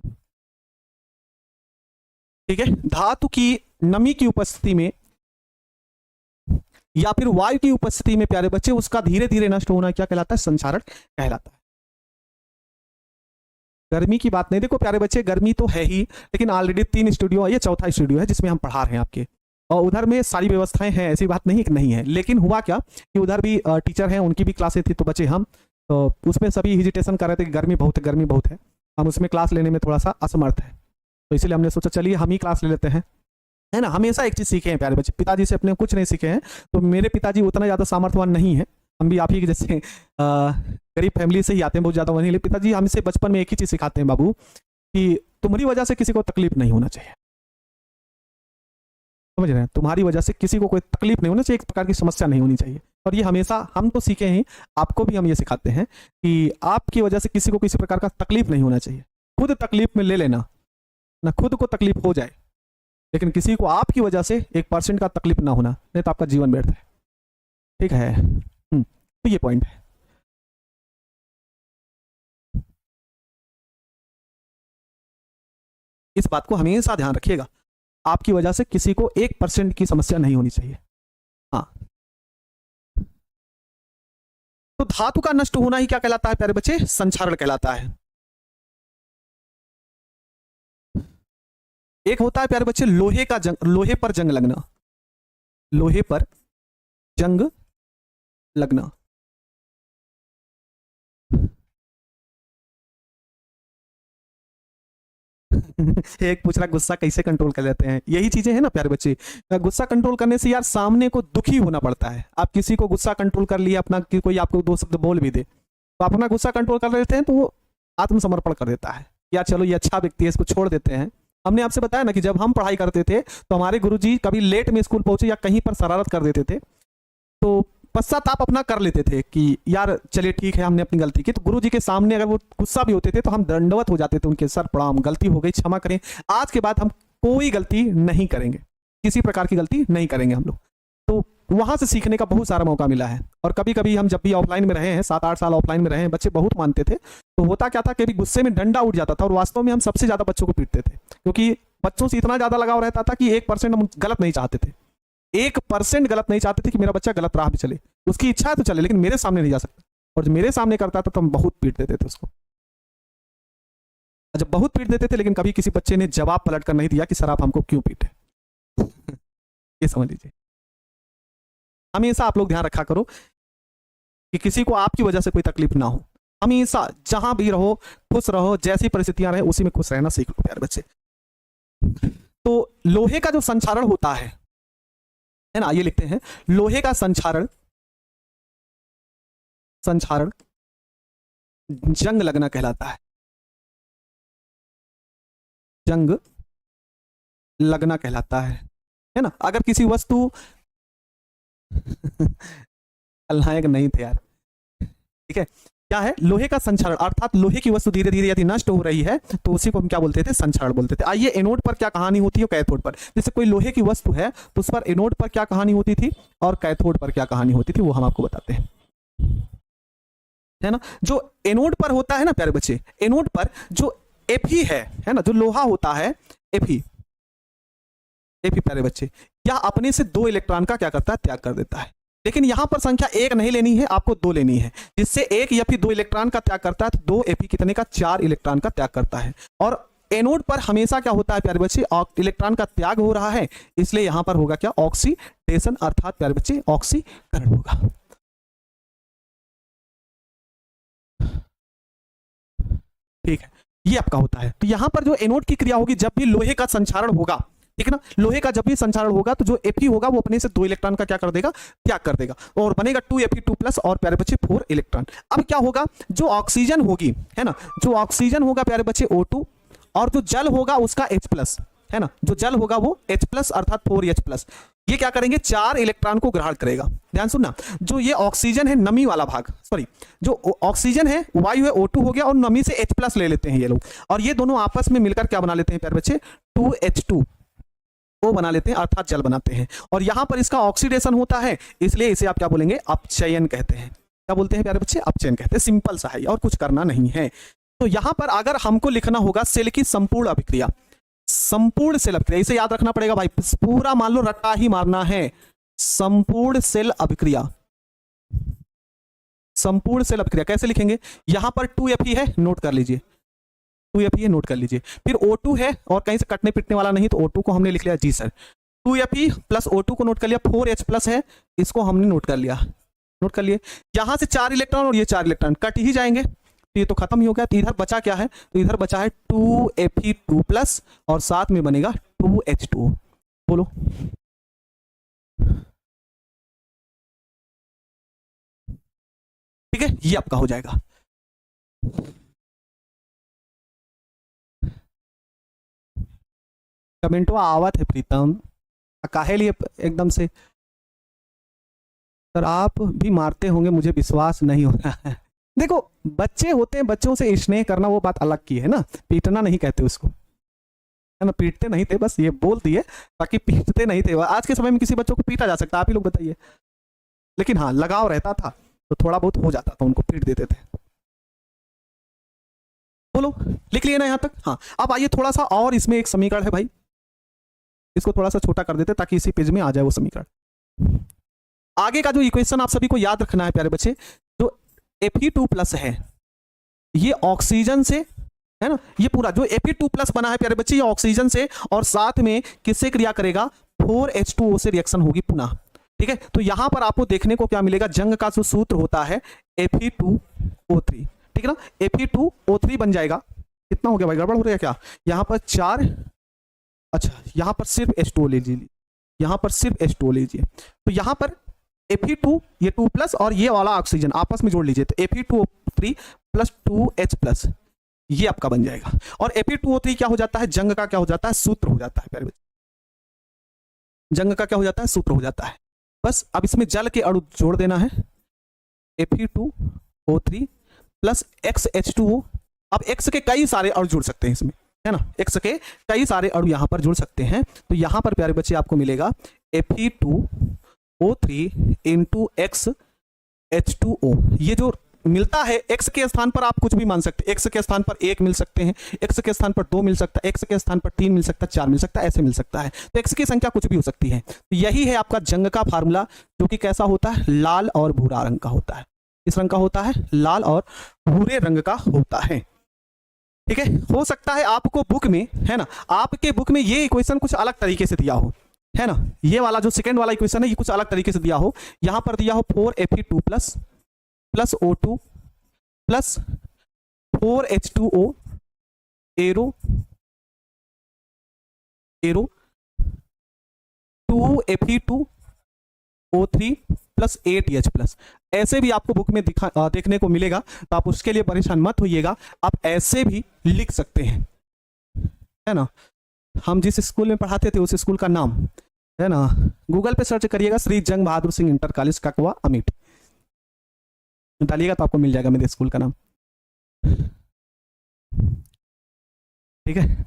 ठीक है। धातु की नमी की उपस्थिति में या फिर वायु की उपस्थिति में प्यारे बच्चे उसका धीरे धीरे नष्ट होना क्या कहलाता है, संचारण कहलाता है। गर्मी की बात नहीं, देखो प्यारे बच्चे गर्मी तो है ही, लेकिन ऑलरेडी 3 स्टूडियो, ये चौथा स्टूडियो है जिसमें हम पढ़ा रहे हैं आपके, और उधर में सारी व्यवस्थाएं हैं, ऐसी बात नहीं कि नहीं है। लेकिन हुआ क्या कि उधर भी टीचर हैं, उनकी भी क्लासें थी, तो बच्चे हम तो उसमें सभी हेजिटेशन कर रहे थे कि गर्मी बहुत है, हम उसमें क्लास लेने में थोड़ा सा असमर्थ है, तो इसलिए हमने सोचा चलिए हम ही क्लास ले लेते हैं, है ना। हमेशा एक चीज सीखे हैं प्यारे बच्चे, पिताजी से अपने कुछ नहीं सीखे हैं। तो मेरे पिताजी उतना ज्यादा सामर्थ्यवान नहीं है, हम भी आप ही के जैसे गरीब फैमिली से ही आते हैं, बहुत ज़्यादा वहीं। पिताजी हमसे बचपन में एक ही चीज़ सिखाते हैं बाबू, कि तुम्हारी वजह से किसी को तकलीफ नहीं होना चाहिए। समझ रहे हैं? तुम्हारी वजह से किसी को कोई तकलीफ नहीं होना चाहिए, एक प्रकार की समस्या नहीं होनी चाहिए। और ये हमेशा हम तो सीखे हैं, आपको भी हम ये सिखाते हैं कि आपकी वजह से किसी को किसी प्रकार का तकलीफ नहीं होना चाहिए। खुद तकलीफ में ले लेना, ना खुद को तकलीफ हो जाए, लेकिन किसी को आपकी वजह से 1% का तकलीफ ना होना, नहीं तो आपका जीवन व्यर्थ है। ठीक है? तो ये पॉइंट है। इस बात को हमेशा ध्यान रखिएगा, आपकी वजह से किसी को 1% की समस्या नहीं होनी चाहिए। हाँ, तो धातु का नष्ट होना ही क्या कहलाता है प्यारे बच्चे? संक्षारण कहलाता है। एक होता है प्यारे बच्चे लोहे का जंग, लोहे पर जंग लगना, लोहे पर जंग लगना। एक पूछ रहा गुस्सा कैसे कंट्रोल कर लेते हैं? यही चीजें हैं ना प्यारे बच्चे। गुस्सा कंट्रोल करने से यार सामने को दुखी होना पड़ता है। आप किसी को गुस्सा कंट्रोल कर लिया अपना, कि कोई आपको 2 शब्द बोल भी दे, तो आप अपना गुस्सा कंट्रोल कर लेते हैं, तो वो आत्मसमर्पण कर देता है, यार चलो ये अच्छा व्यक्ति है, इसको छोड़ देते हैं। हमने आपसे बताया ना कि जब हम पढ़ाई करते थे तो हमारे गुरुजी कभी लेट में स्कूल पहुंचे या कहीं पर शरारत कर देते थे, तो पश्चाताप अपना कर लेते थे कि यार चलिए ठीक है हमने अपनी गलती की। तो गुरुजी के सामने अगर वो गुस्सा भी होते थे तो हम दंडवत हो जाते थे उनके, सर प्रणाम, गलती हो गई, क्षमा करें, आज के बाद हम कोई गलती नहीं करेंगे, किसी प्रकार की गलती नहीं करेंगे हम लोग। तो वहां से सीखने का बहुत सारा मौका मिला है। और कभी कभी हम जब भी ऑफलाइन में रहे हैं, 7-8 साल ऑफलाइन में रहे हैं, बच्चे बहुत मानते थे, तो होता क्या था कि गुस्से में डंडा उठ जाता था और वास्तव में हम सबसे ज्यादा बच्चों को पीटते थे, क्योंकि बच्चों से इतना ज्यादा लगाव रहता था कि 1% हम गलत नहीं चाहते थे, 1% गलत नहीं चाहते थे कि मेरा बच्चा गलत राह पे चले। उसकी इच्छा है तो चले, लेकिन मेरे सामने नहीं जा सकता। और जब मेरे सामने करता था तो हम बहुत पीट देते थे उसको। जब बहुत पीट देते थे, लेकिन कभी किसी बच्चे ने जवाब पलट कर नहीं दिया कि सर आप हमको क्यों पीटे। ये समझ लीजिए। हमेशा आप लोग ध्यान रखा करो कि किसी को आपकी वजह से कोई तकलीफ ना हो। हमेशा जहां भी रहो खुश रहो, जैसी परिस्थितियां रहे उसी में खुश रहना सीख लो प्यारे बच्चे। तो लोहे का जो संक्षारण होता है ना, ये लिखते हैं लोहे का संक्षारण, संक्षारण जंग लगना कहलाता है, जंग लगना कहलाता है ना। अगर किसी वस्तु खलनायक नहीं थे यार, ठीक है। क्या है? लोहे का संक्षारण, अर्थात लोहे की वस्तु धीरे धीरे यदि नष्ट हो रही है तो उसी को हम क्या बोलते थे? संक्षारण बोलते थे। आइए एनोड पर क्या कहानी होती है, कैथोड पर। जैसे कोई लोहे की वस्तु है तो उस पर एनोड पर क्या कहानी होती थी और कैथोड पर क्या कहानी होती थी, वो हम आपको बताते हैं, है ना। जो एनोड पर होता है ना प्यारे बच्चे, एनोड पर जो एफी है ना, जो लोहा होता है एफी, एफी प्यारे बच्चे, यह अपने से 2 इलेक्ट्रॉन का क्या करता है? त्याग कर देता है। लेकिन यहां पर संख्या 1 नहीं लेनी है, आपको 2 लेनी है, जिससे 1 या फिर 2 इलेक्ट्रॉन का त्याग करता है, तो 2 एफी कितने का? 4 इलेक्ट्रॉन का त्याग करता है। और एनोड पर हमेशा क्या होता है प्यारे बच्चे? इलेक्ट्रॉन का त्याग हो रहा है, इसलिए यहां पर होगा क्या? ऑक्सीडेशन, अर्थात प्यारे बच्चे ऑक्सीकरण होगा। ठीक है, ये आपका होता है। तो यहां पर जो एनोड की क्रिया होगी, जब भी लोहे का संक्षारण होगा, ठीक है ना, लोहे का जब भी संक्षारण होगा तो जो Fe होगा वो अपने से 2 इलेक्ट्रॉन का क्या कर देगा? त्याग कर देगा, और बनेगा 2Fe2+ और प्यारे बच्चे 4 इलेक्ट्रॉन। अब क्या होगा? जो ऑक्सीजन होगी, है ना, जो ऑक्सीजन होगा प्यारे बच्चे O2, और जो जल होगा उसका H+, है ना, जो जल होगा वो H+, अर्थात 4H+, ये क्या करेंगे? 4 इलेक्ट्रॉन को ग्रहण करेगा। ध्यान सुनना, जो ये ऑक्सीजन है, नमी वाला भाग, सॉरी, जो ऑक्सीजन है वायु है O2 हो गया, और नमी से H+ ले लेते हैं ये लोग, और ये दोनों आपस में मिलकर क्या बना लेते हैं प्यारे बच्चे? 2H2 वो बना लेते हैं, अर्थात जल बनाते हैं। और यहां पर इसका ऑक्सीडेशन होता है, इसलिए इसे आप क्या बोलेंगे? अपचयन कहते हैं। क्या बोलते हैं प्यारे बच्चे? अपचयन कहते हैं। सिंपल सा है और कुछ करना नहीं है। तो यहां पर अगर हमको लिखना होगा सेल की संपूर्ण अभिक्रिया, संपूर्ण सेल अभिक्रिया, इसे याद रखना पड़ेगा भाई, पूरा मान लो रट्टा ही मारना है। संपूर्ण सेल अभिक्रिया, संपूर्ण सेल अभिक्रिया कैसे लिखेंगे? यहां पर 2Fe है, नोट कर लीजिए, 2Fe है, नोट कर लीजिए। फिर O2 है, और कहीं से कटने पिटने वाला नहीं, तो O2 को हमने लिख लिया, जी सर। 2Fe प्लस O2 को नोट कर लिया, 4H+ है, इसको हमने नोट कर लिया, नोट कर लिए। यहां से 4 इलेक्ट्रॉन और ये 4 इलेक्ट्रॉन कट ही जाएंगे, तो ये तो खत्म ही हो गया। तो इधर बचा क्या है? तो इधर बचा है 2Fe2+ और साथ में बनेगा 2H2। बोलो, है, ये आपका हो जाएगा। कमेंटवा आवत है प्रीतम, काहे लिए एकदम से सर आप भी मारते होंगे, मुझे विश्वास नहीं हो रहा है। देखो बच्चे होते हैं, बच्चों से स्नेह करना वो बात अलग की है ना, पीटना नहीं कहते उसको, है ना, पीटते नहीं थे, बस ये बोल दिए ताकि पीटते नहीं थे। आज के समय में किसी बच्चों को पीटा जा सकता है, आप ही लोग बताइए, लेकिन हाँ लगाव रहता था तो थोड़ा बहुत हो जाता था, उनको पीट देते थे। बोलो लिख लिए ना यहाँ तक? हाँ अब आइए थोड़ा सा और, इसमें एक समीकरण है भाई, इसको थोड़ा सा छोटा कर देते ताकि इसी पेज में आ जाए वो समीकरण। आगे का जो इक्वेशन आप सभी को याद रखना है प्यारे बच्चे, जो Fe2+ है ये ऑक्सीजन से, है ना, ये पूरा जो Fe2+ बना है प्यारे बच्चे ये ऑक्सीजन से और साथ में किससे क्रिया करेगा, 4H2O से रिएक्शन होगी पुनः। ठीक है, तो यहां पर आपको देखने को क्या मिलेगा, जंग का जो सूत्र होता है Fe2O3, ठीक है ना, Fe2O3 बन जाएगा। कितना हो गया भाई, गड़बड़ हो रहा है क्या? यहां पर 4, अच्छा यहां पर सिर्फ H2O लीजिए, यहां पर सिर्फ H2O लीजिए, तो यहां पर Fe2 ये 2+ और ये वाला ऑक्सीजन आपस में जोड़ लीजिए, तो Fe2O3 + 2H+, ये आपका बन जाएगा। और Fe2O3 क्या हो जाता है, जंग का क्या हो जाता है, सूत्र हो जाता है प्यारे बच्चे, जंग का क्या हो जाता है, सूत्र हो जाता है। बस अब इसमें जल के अणु जोड़ देना है, Fe2O3 + XH2O। अब X के कई सारे अणु जुड़ सकते हैं इसमें, है ना, X के कई सारे अणु यहां पर जुड़ सकते हैं, तो यहां पर प्यारे बच्चे आपको मिलेगा Fe2O3 × XH2O। ये जो मिलता है X के स्थान पर आप कुछ भी मान सकते हैं, X के स्थान पर 1 मिल सकते हैं, X के स्थान पर 2 मिल सकता है, X के स्थान पर 3 मिल सकता है, 4 मिल सकता है, ऐसे मिल सकता है, तो X की संख्या कुछ भी हो सकती है। तो यही है आपका जंग का फार्मूला, जो कि कैसा होता है, लाल और भूरा रंग का होता है। किस रंग का होता है, लाल और भूरे रंग का होता है। ठीक है, हो सकता है आपको बुक में, है ना, आपके बुक में ये इक्वेशन कुछ अलग तरीके से दिया हो, है ना, ये वाला जो सेकंड वाला इक्वेशन है ये कुछ अलग तरीके से दिया हो, यहां पर दिया हो 4Fe2+ + O2 + 4H2O arrow 2Fe2O3 + 8H+, ऐसे भी आपको बुक में देखने को मिलेगा, तो आप उसके लिए परेशान मत होइएगा, आप ऐसे भी लिख सकते हैं, है ना। हम जिस स्कूल में पढ़ाते थे उस स्कूल का नाम, है ना, गूगल पे सर्च करिएगा, श्री जंग बहादुर सिंह इंटर कॉलेज ककवा अमेठी, डालिएगा तो आपको मिल जाएगा मेरे स्कूल का नाम। ठीक है,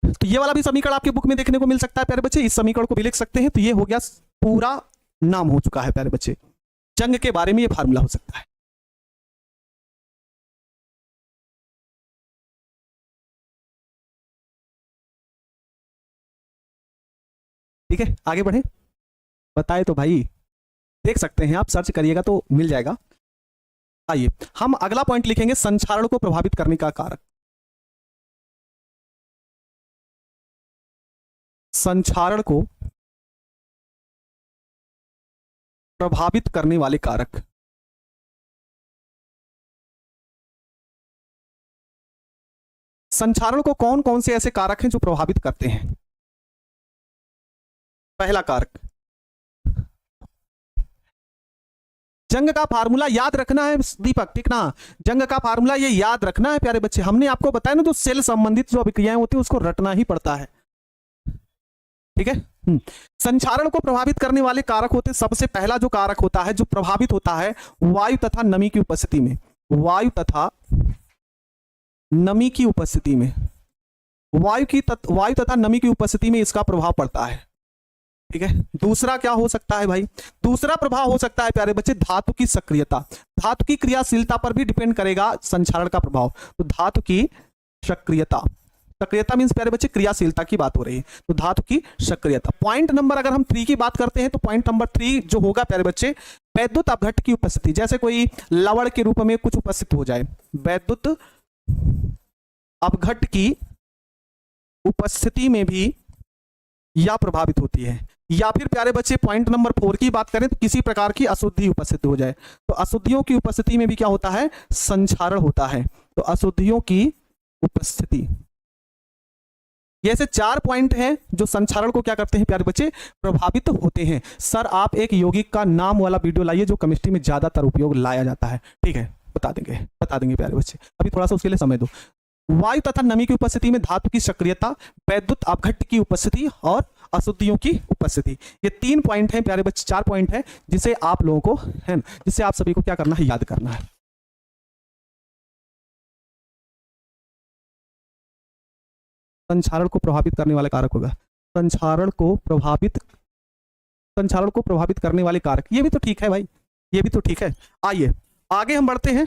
तो ये वाला भी समीकरण आपके बुक में देखने को मिल सकता है प्यारे बच्चे, इस समीकरण को भी लिख सकते हैं। तो ये हो गया पूरा नाम हो चुका है प्यारे बच्चे, जंग के बारे में ये फार्मूला हो सकता है। ठीक है, आगे बढ़े, बताए तो भाई, देख सकते हैं आप, सर्च करिएगा तो मिल जाएगा। आइए हम अगला पॉइंट लिखेंगे, संचारण को प्रभावित करने का कारक। संचारण को प्रभावित करने वाले कारक। संचारण को कौन कौन से ऐसे कारक हैं जो प्रभावित करते हैं? पहला कारक, जंग का फार्मूला याद रखना है दीपक, ठीक ना, जंग का फार्मूला ये याद रखना है प्यारे बच्चे, हमने आपको बताया ना, जो सेल संबंधित जो अभिक्रियाएं होती है उसको रटना ही पड़ता है। ठीक है, संचारण को प्रभावित करने वाले कारक होते, सबसे पहला जो कारक होता है जो प्रभावित होता है, वायु तथा नमी की उपस्थिति में, वायु तथा नमी की उपस्थिति में, वायु तथा नमी की उपस्थिति में इसका प्रभाव पड़ता है। ठीक है, दूसरा क्या हो सकता है भाई, दूसरा प्रभाव हो सकता है प्यारे बच्चे, धातु की सक्रियता, धातु की क्रियाशीलता पर भी डिपेंड करेगा संचारण का प्रभाव। तो धातु की सक्रियता, सक्रियता मींस प्यारे बच्चे क्रियाशीलता की बात हो रही है, तो धातु की सक्रियता। पॉइंट नंबर अगर हम 3 की बात करते हैं, तो पॉइंट नंबर 3 जो होगा प्यारे बच्चे, वैद्युत अपघट्ट की उपस्थिति, जैसे कोई लवण के रूप में कुछ उपस्थित हो जाए, वैद्युत अपघट्ट की उपस्थिति में भी या प्रभावित होती है। या फिर प्यारे बच्चे पॉइंट नंबर 4 की बात करें तो किसी प्रकार की अशुद्धि उपस्थित हो जाए, तो अशुद्धियों की उपस्थिति में भी क्या होता है, संचारण होता है। तो अशुद्धियों की उपस्थिति, ये ऐसे 4 पॉइंट हैं जो संचारण को क्या करते हैं प्यारे बच्चे, प्रभावित होते हैं। सर आप एक यौगिक का नाम वाला वीडियो लाइए जो केमिस्ट्री में ज्यादातर उपयोग लाया जाता है। ठीक है, बता देंगे प्यारे बच्चे, अभी थोड़ा सा उसके लिए समय दो। वायु तथा नमी की उपस्थिति में धातु की सक्रियता, वैद्युत अपघट्य की उपस्थिति और अशुद्धियों की उपस्थिति, ये 3 पॉइंट हैं प्यारे बच्चे, 4 पॉइंट हैं जिसे आप लोगों को है ना, जिसे आप सभी को क्या करना है, याद करना है। संचारण को प्रभावित करने वाला कारक होगा, संचारण को प्रभावित करने वाले कारक, ये भी तो ठीक है भाई, ये भी तो ठीक है। आइए आगे हम बढ़ते हैं।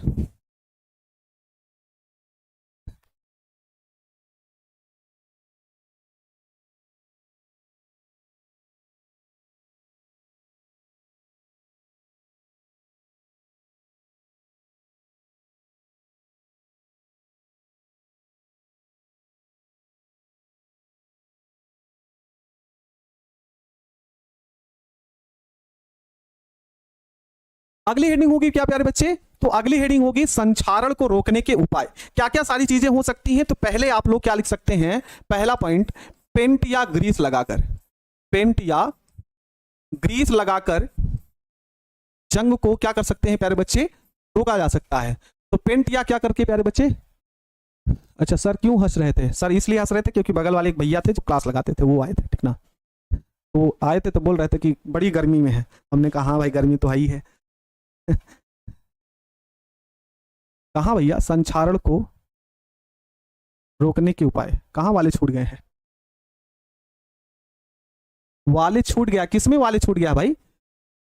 अगली हेडिंग होगी क्या प्यारे बच्चे, तो अगली हेडिंग होगी संचारण को रोकने के उपाय। क्या क्या सारी चीजें हो सकती हैं, तो पहले आप लोग क्या लिख सकते हैं, पहला पॉइंट, पेंट या ग्रीस लगाकर, पेंट या ग्रीस लगाकर जंग को क्या कर सकते हैं प्यारे बच्चे, रोका जा सकता है। तो पेंट या क्या करके प्यारे बच्चे, अच्छा सर क्यों हंस रहे थे, सर इसलिए हंस रहे थे क्योंकि बगल वाले एक भैया थे जो क्लास लगाते थे, वो आए थे, ठीक ना, वो आए थे तो बोल रहे थे कि बड़ी गर्मी में है। हमने कहा हाँ भाई गर्मी तो है ही है। कहाँ भैया, संचारण को रोकने के उपाय, कहाँ वाले छूट गए हैं, वाले छूट गया, किसमें वाले छूट गया भाई,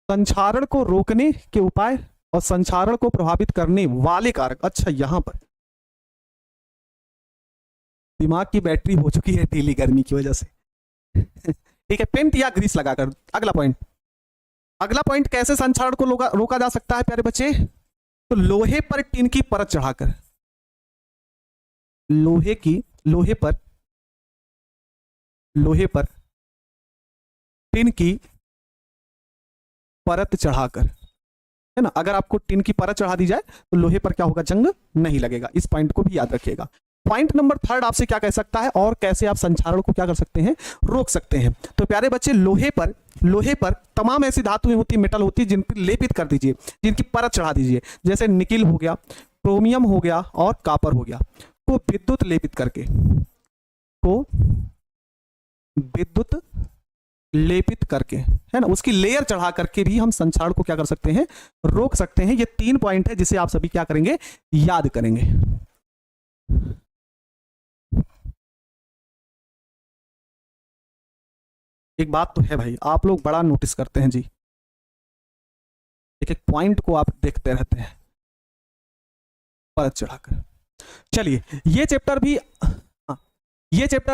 संचारण को रोकने के उपाय और संचारण को प्रभावित करने वाले कारक। अच्छा यहां पर दिमाग की बैटरी हो चुकी है ढीली गर्मी की वजह से। ठीक है, पेंट या ग्रीस लगाकर। अगला पॉइंट कैसे संचारण को रोका जा सकता है प्यारे बच्चे, तो लोहे पर टिन की परत चढ़ाकर, लोहे पर टिन की परत चढ़ाकर, है ना, अगर आपको टिन की परत चढ़ा दी जाए तो लोहे पर क्या होगा, जंग नहीं लगेगा। इस पॉइंट को भी याद रखिएगा। पॉइंट नंबर 3 आपसे क्या कह सकता है, और कैसे आप संचारण को क्या कर सकते हैं, रोक सकते हैं। तो प्यारे बच्चे लोहे पर तमाम ऐसी धातुएं होती, मेटल होती, जिन पर लेपित कर दीजिए, जिनकी परत चढ़ा दीजिए, जैसे निकिल हो गया, क्रोमियम हो गया और कॉपर हो गया, को विद्युत लेपित करके, है ना, उसकी लेयर चढ़ा करके भी हम संचारण को क्या कर सकते हैं, रोक सकते हैं। ये 3 पॉइंट है जिसे आप सभी क्या करेंगे, याद करेंगे। एक बात तो है भाई, आप लोग बड़ा नोटिस करते हैं जी, एक एक पॉइंट को आप देखते रहते हैं परत चढ़ाकर। चलिए ये चैप्टर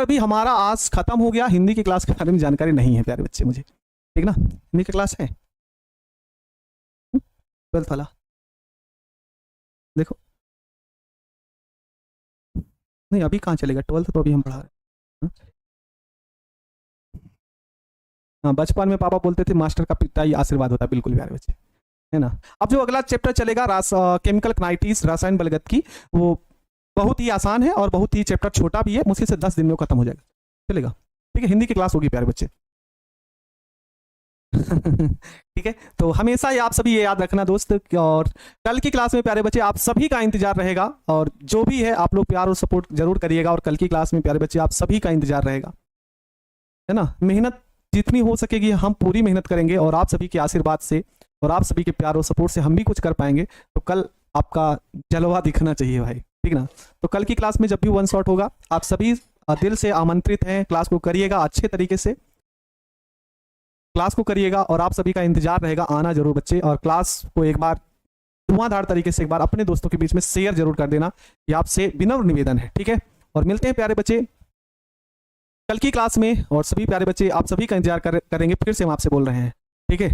भी हमारा आज खत्म हो गया। हिंदी की क्लास के बारे में जानकारी नहीं है प्यारे बच्चे मुझे, ठीक ना, हिंदी की क्लास है 12th वाला, देखो नहीं अभी कहाँ चलेगा, 12th तो अभी हम पढ़ा रहे हैं। हाँ, बचपन में पापा बोलते थे मास्टर का पिता ही आशीर्वाद होता है, बिल्कुल प्यारे बच्चे, है ना। अब जो अगला चैप्टर चलेगा केमिकल काइनेटिक्स, रसायन बलगत की, वो बहुत ही आसान है और बहुत ही चैप्टर छोटा भी है, मुश्किल से 10 दिन में खत्म हो जाएगा, चलेगा, ठीक है। हिंदी की क्लास होगी प्यारे बच्चे। ठीक है, तो हमेशा ये आप सभी ये याद रखना दोस्त, और कल की क्लास में प्यारे बच्चे आप सभी का इंतजार रहेगा, और जो भी है आप लोग प्यार और सपोर्ट जरूर करिएगा, और कल की क्लास में प्यारे बच्चे आप सभी का इंतजार रहेगा, है ना। मेहनत जितनी हो सकेगी हम पूरी मेहनत करेंगे, और आप सभी के आशीर्वाद से और आप सभी के प्यार और सपोर्ट से हम भी कुछ कर पाएंगे। तो कल आपका जलवा दिखना चाहिए भाई, ठीक ना। तो कल की क्लास में जब भी 1 शॉट होगा, आप सभी दिल से आमंत्रित हैं, क्लास को करिएगा, अच्छे तरीके से क्लास को करिएगा, और आप सभी का इंतजार रहेगा, आना जरूर बच्चे, और क्लास को एक बार धुआंधार तरीके से एक बार अपने दोस्तों के बीच में शेयर जरूर कर देना, ये आपसे विनम्र निवेदन है, ठीक है। और मिलते हैं प्यारे बच्चे कल की क्लास में, और सभी प्यारे बच्चे आप सभी का इंतजार करेंगे, फिर से हम आपसे बोल रहे हैं, ठीक है।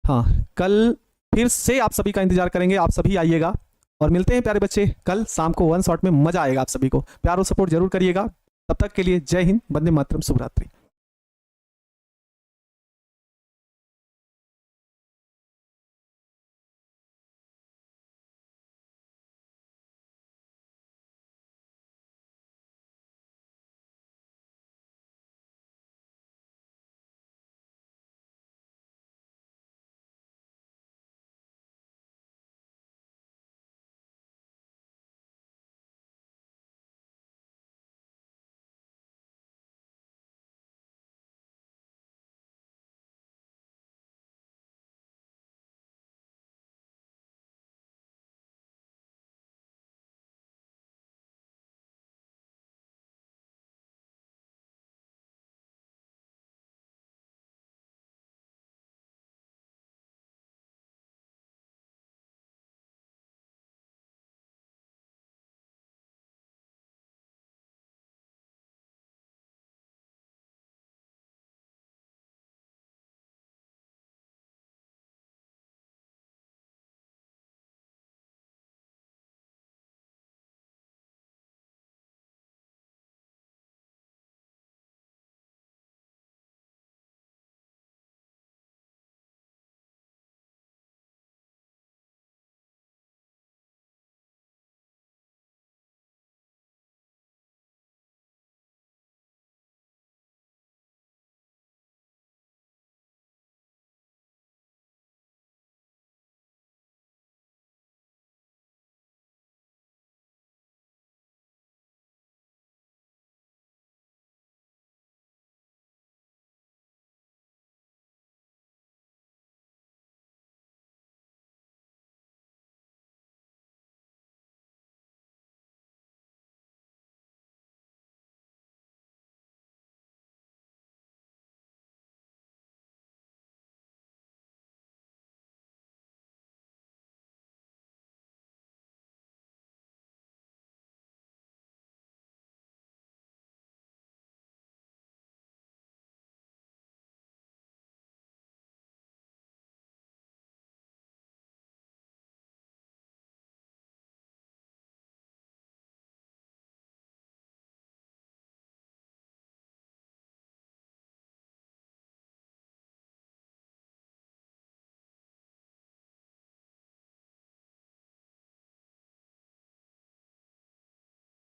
हाँ, कल फिर से आप सभी का इंतजार करेंगे, आप सभी आइएगा, और मिलते हैं प्यारे बच्चे कल शाम को 1 शॉट में, मजा आएगा। आप सभी को प्यार और सपोर्ट जरूर करिएगा। तब तक के लिए जय हिंद, वंदे मातरम, शुभ रात्रि।